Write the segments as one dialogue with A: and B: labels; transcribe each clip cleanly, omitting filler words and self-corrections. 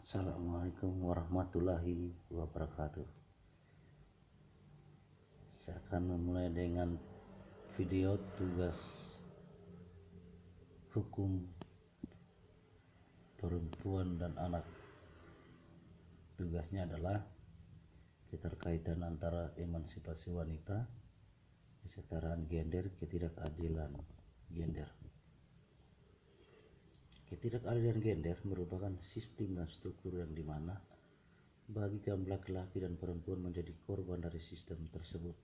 A: Assalamualaikum warahmatullahi wabarakatuh. Saya akan memulai dengan video tugas hukum perempuan dan anak. Tugasnya adalah keterkaitan antara emansipasi wanita, kesetaraan gender, ketidakadilan gender. Ketidakadilan gender merupakan sistem dan struktur yang dimana bagi kaum laki-laki dan perempuan menjadi korban dari sistem tersebut.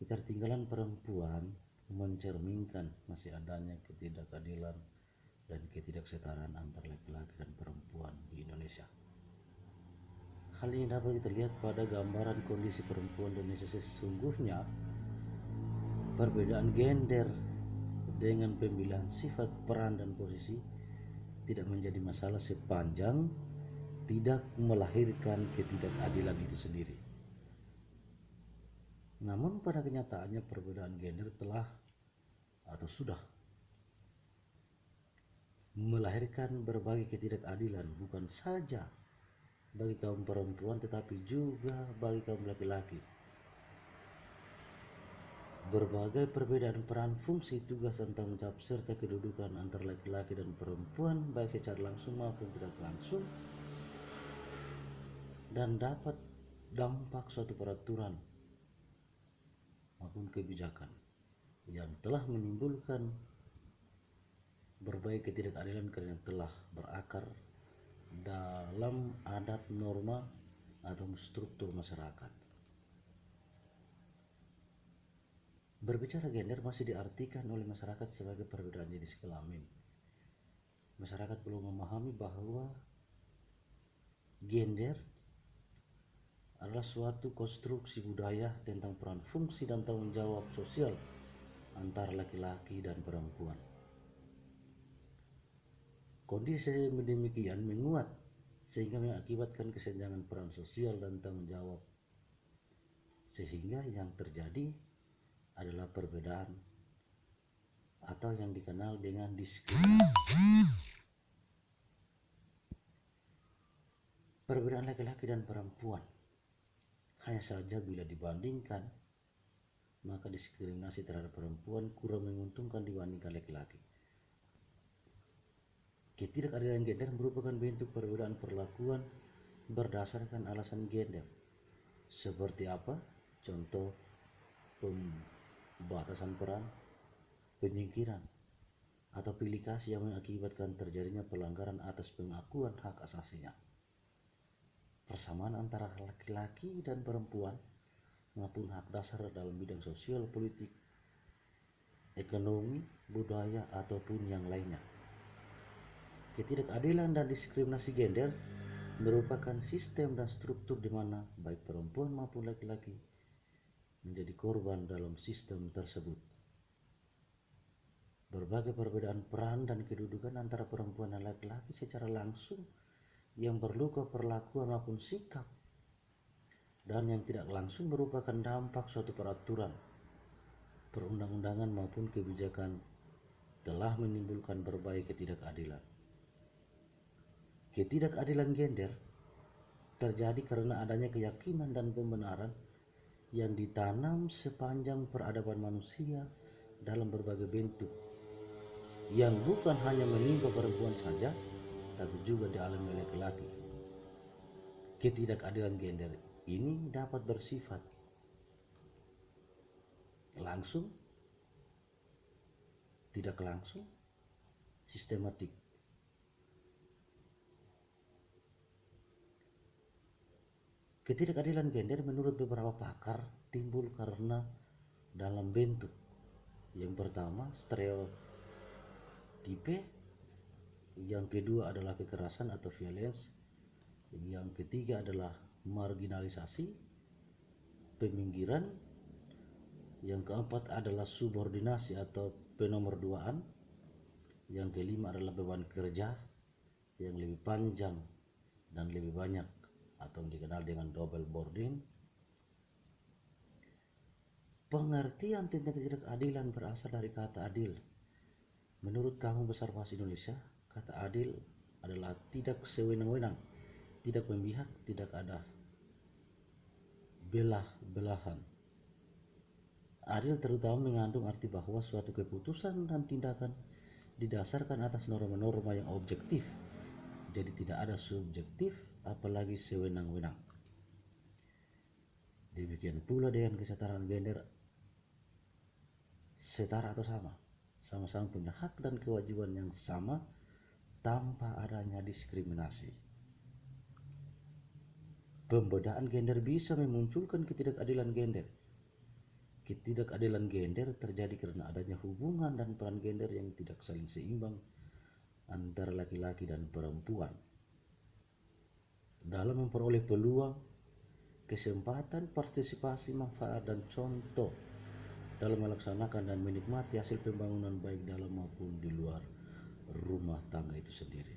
A: Ketertinggalan perempuan mencerminkan masih adanya ketidakadilan dan ketidaksetaraan antara laki-laki dan perempuan di Indonesia. Hal ini dapat kita lihat pada gambaran kondisi perempuan di Indonesia. Sesungguhnya perbedaan gender dengan pemilihan sifat, peran, dan posisi tidak menjadi masalah sepanjang tidak melahirkan ketidakadilan itu sendiri. Namun pada kenyataannya perbedaan gender telah atau sudah melahirkan berbagai ketidakadilan, bukan saja bagi kaum perempuan tetapi juga bagi kaum laki-laki. Berbagai perbedaan peran, fungsi, tugas, dan tanggung jawab serta kedudukan antara laki-laki dan perempuan baik secara langsung maupun tidak langsung dan dapat dampak suatu peraturan maupun kebijakan yang telah menimbulkan berbagai ketidakadilan karena telah berakar dalam adat, norma, atau struktur masyarakat. Berbicara gender masih diartikan oleh masyarakat sebagai perbedaan jenis kelamin. Masyarakat belum memahami bahwa gender adalah suatu konstruksi budaya tentang peran, fungsi, dan tanggung jawab sosial antara laki-laki dan perempuan. Kondisi demikian menguat sehingga mengakibatkan kesenjangan peran sosial dan tanggung jawab, sehingga yang terjadi adalah perbedaan atau yang dikenal dengan diskriminasi. Perbedaan laki-laki dan perempuan hanya saja bila dibandingkan, maka diskriminasi terhadap perempuan kurang menguntungkan dibandingkan laki-laki. Ketidakadilan gender merupakan bentuk perbedaan perlakuan berdasarkan alasan gender. Seperti apa? Contoh, pembatasan peran, penyingkiran, atau pilih kasih yang mengakibatkan terjadinya pelanggaran atas pengakuan hak asasinya. Persamaan antara laki-laki dan perempuan maupun hak dasar dalam bidang sosial, politik, ekonomi, budaya, ataupun yang lainnya. Ketidakadilan dan diskriminasi gender merupakan sistem dan struktur di mana baik perempuan maupun laki-laki menjadi korban dalam sistem tersebut. Berbagai perbedaan peran dan kedudukan antara perempuan dan laki-laki secara langsung yang berupa perlakuan maupun sikap, dan yang tidak langsung merupakan dampak suatu peraturan, perundang-undangan maupun kebijakan telah menimbulkan berbagai ketidakadilan. Ketidakadilan gender terjadi karena adanya keyakinan dan pembenaran yang ditanam sepanjang peradaban manusia dalam berbagai bentuk, yang bukan hanya menimpa perempuan saja, tapi juga dialami oleh laki-laki. Ketidakadilan gender ini dapat bersifat langsung, tidak langsung, sistematik. Ketidakadilan gender menurut beberapa pakar timbul karena dalam bentuk yang pertama stereotipe, yang kedua adalah kekerasan atau violence, yang ketiga adalah marginalisasi, peminggiran, yang keempat adalah subordinasi atau penomorduaan, yang kelima adalah beban kerja yang lebih panjang dan lebih banyak atau dikenal dengan double boarding. Pengertian tentang ketidakadilan berasal dari kata adil. Menurut Kamus Besar Bahasa Indonesia, kata adil adalah tidak sewenang-wenang, tidak memihak, tidak ada belah-belahan. Adil terutama mengandung arti bahwa suatu keputusan dan tindakan didasarkan atas norma-norma yang objektif, jadi tidak ada subjektif apalagi sewenang-wenang. Demikian pula dengan kesetaraan gender, setara atau sama-sama punya hak dan kewajiban yang sama tanpa adanya diskriminasi. Pembedaan gender bisa memunculkan ketidakadilan gender. Ketidakadilan gender terjadi karena adanya hubungan dan peran gender yang tidak saling seimbang antara laki-laki dan perempuan dalam memperoleh peluang, kesempatan, partisipasi, manfaat, dan contoh dalam melaksanakan dan menikmati hasil pembangunan baik dalam maupun di luar rumah tangga itu sendiri.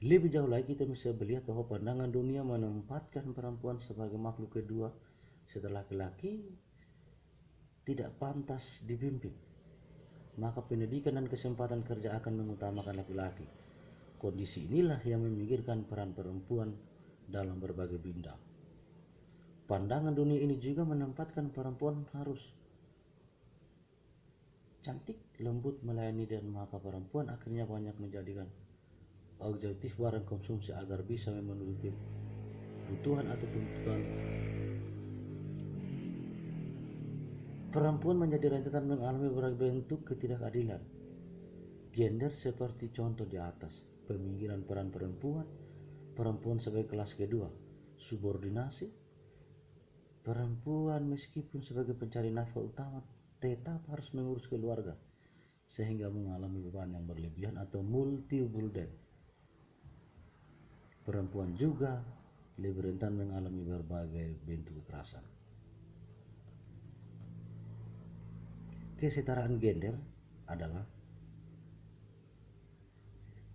A: Lebih jauh lagi kita bisa melihat bahwa pandangan dunia menempatkan perempuan sebagai makhluk kedua setelah laki-laki tidak pantas dipimpin. Maka pendidikan dan kesempatan kerja akan mengutamakan laki-laki. Kondisi inilah yang meminggirkan peran perempuan dalam berbagai bidang. Pandangan dunia ini juga menempatkan perempuan harus cantik, lembut, melayani, dan maka perempuan akhirnya banyak menjadikan objektif barang konsumsi agar bisa memenuhi kebutuhan atau tuntutan. Perempuan menjadi rentetan mengalami berbagai bentuk ketidakadilan gender seperti contoh di atas. Peminggiran peran perempuan sebagai kelas kedua, subordinasi, perempuan meskipun sebagai pencari nafkah utama tetap harus mengurus keluarga sehingga mengalami beban yang berlebihan atau multi burden. Perempuan juga lebih rentan mengalami berbagai bentuk kekerasan. Kesetaraan gender adalah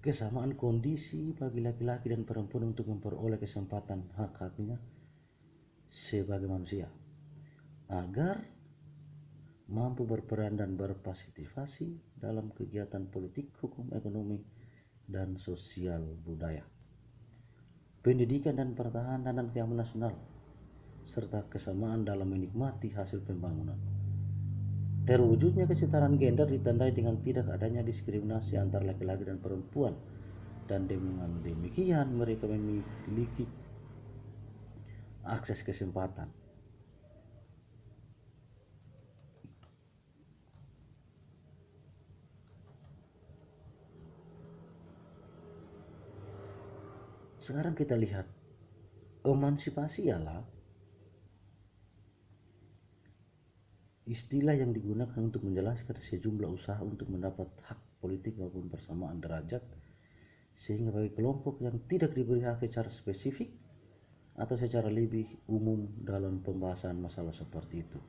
A: kesamaan kondisi bagi laki-laki dan perempuan untuk memperoleh kesempatan hak-haknya sebagai manusia agar mampu berperan dan berpartisipasi dalam kegiatan politik, hukum, ekonomi, dan sosial budaya, pendidikan dan pertahanan dan keamanan nasional, serta kesamaan dalam menikmati hasil pembangunan. Terwujudnya kesetaraan gender ditandai dengan tidak adanya diskriminasi antara laki-laki dan perempuan, dan dengan demikian mereka memiliki akses kesempatan. Sekarang kita lihat, emansipasi ialah istilah yang digunakan untuk menjelaskan sejumlah usaha untuk mendapat hak politik maupun persamaan derajat, sehingga bagi kelompok yang tidak diberi hak secara spesifik atau secara lebih umum dalam pembahasan masalah seperti itu.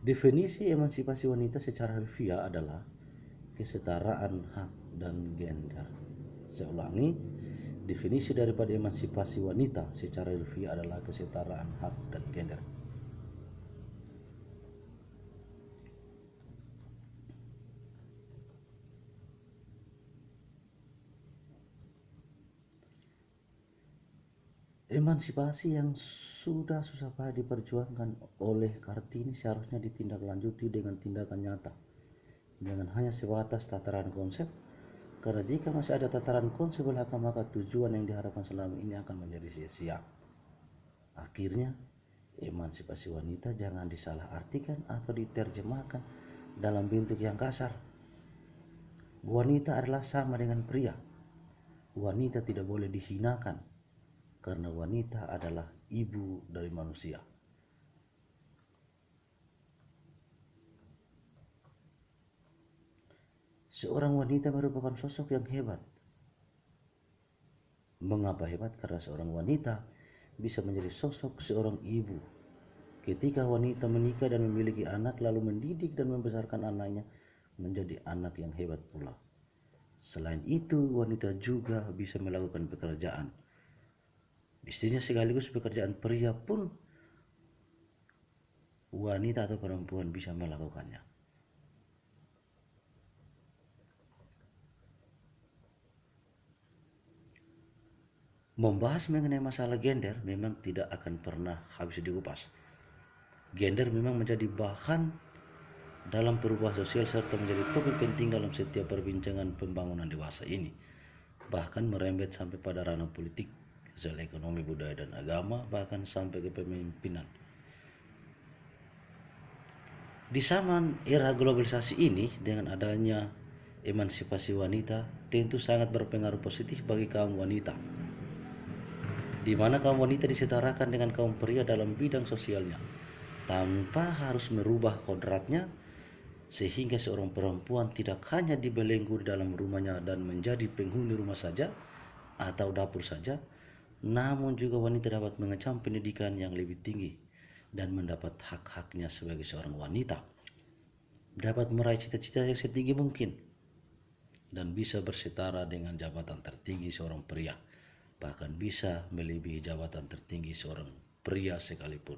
A: Definisi emansipasi wanita secara harfiah adalah kesetaraan hak dan gender. Saya ulangi, definisi daripada emansipasi wanita secara harfiah adalah kesetaraan hak dan gender. Emansipasi yang sudah susah payah diperjuangkan oleh Kartini seharusnya ditindaklanjuti dengan tindakan nyata, jangan hanya sebatas tataran konsep, karena jika masih ada tataran konsep belaka maka tujuan yang diharapkan selama ini akan menjadi sia-sia. Akhirnya, emansipasi wanita jangan disalahartikan atau diterjemahkan dalam bentuk yang kasar. Wanita adalah sama dengan pria. Wanita tidak boleh dihinakan, karena wanita adalah ibu dari manusia. Seorang wanita merupakan sosok yang hebat. Mengapa hebat? Karena seorang wanita bisa menjadi sosok seorang ibu. Ketika wanita menikah dan memiliki anak lalu mendidik dan membesarkan anaknya menjadi anak yang hebat pula. Selain itu, wanita juga bisa melakukan pekerjaan istrinya sekaligus pekerjaan pria pun wanita atau perempuan bisa melakukannya. Membahas mengenai masalah gender memang tidak akan pernah habis dikupas. Gender memang menjadi bahan dalam perubahan sosial serta menjadi topik penting dalam setiap perbincangan pembangunan dewasa ini. Bahkan merembet sampai pada ranah politik, sosial ekonomi, budaya dan agama, bahkan sampai ke pemimpinan. Di zaman era globalisasi ini, dengan adanya emansipasi wanita, tentu sangat berpengaruh positif bagi kaum wanita, di mana kaum wanita disetarakan dengan kaum pria dalam bidang sosialnya, tanpa harus merubah kodratnya, sehingga seorang perempuan tidak hanya dibelenggu di dalam rumahnya dan menjadi penghuni rumah saja atau dapur saja, namun juga wanita dapat mengecam pendidikan yang lebih tinggi dan mendapat hak-haknya sebagai seorang wanita, dapat meraih cita-cita yang setinggi mungkin, dan bisa bersetara dengan jabatan tertinggi seorang pria, bahkan bisa melebihi jabatan tertinggi seorang pria sekalipun.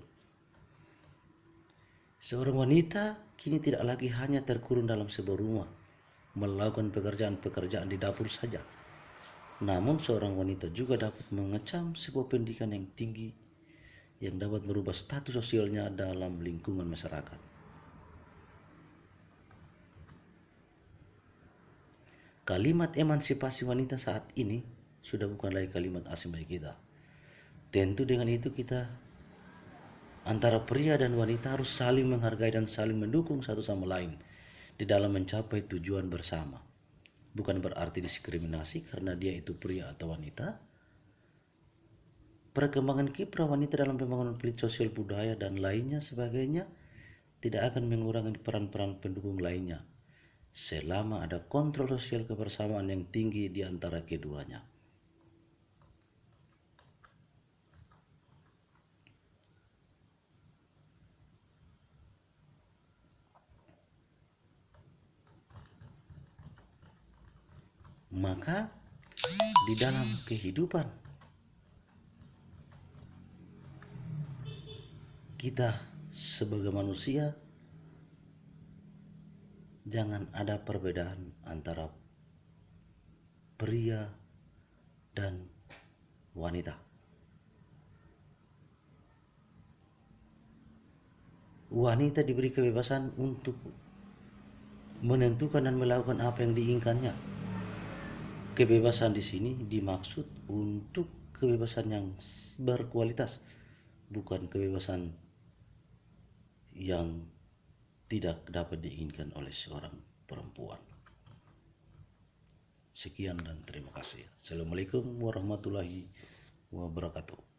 A: Seorang wanita kini tidak lagi hanya terkurung dalam sebuah rumah, melakukan pekerjaan-pekerjaan di dapur saja. Namun seorang wanita juga dapat mengecam sebuah pendidikan yang tinggi yang dapat merubah status sosialnya dalam lingkungan masyarakat. Kalimat emansipasi wanita saat ini sudah bukan lagi kalimat asing bagi kita. Tentu dengan itu kita antara pria dan wanita harus saling menghargai dan saling mendukung satu sama lain di dalam mencapai tujuan bersama. Bukan berarti diskriminasi karena dia itu pria atau wanita. Perkembangan kiprah wanita dalam pembangunan politik sosial budaya dan lainnya sebagainya tidak akan mengurangi peran-peran pendukung lainnya selama ada kontrol sosial kebersamaan yang tinggi di antara keduanya. Maka di dalam kehidupan kita sebagai manusia, jangan ada perbedaan antara pria dan wanita. Wanita diberi kebebasan untuk menentukan dan melakukan apa yang diinginkannya. Kebebasan di sini dimaksud untuk kebebasan yang berkualitas, bukan kebebasan yang tidak dapat diinginkan oleh seorang perempuan. Sekian dan terima kasih. Assalamualaikum warahmatullahi wabarakatuh.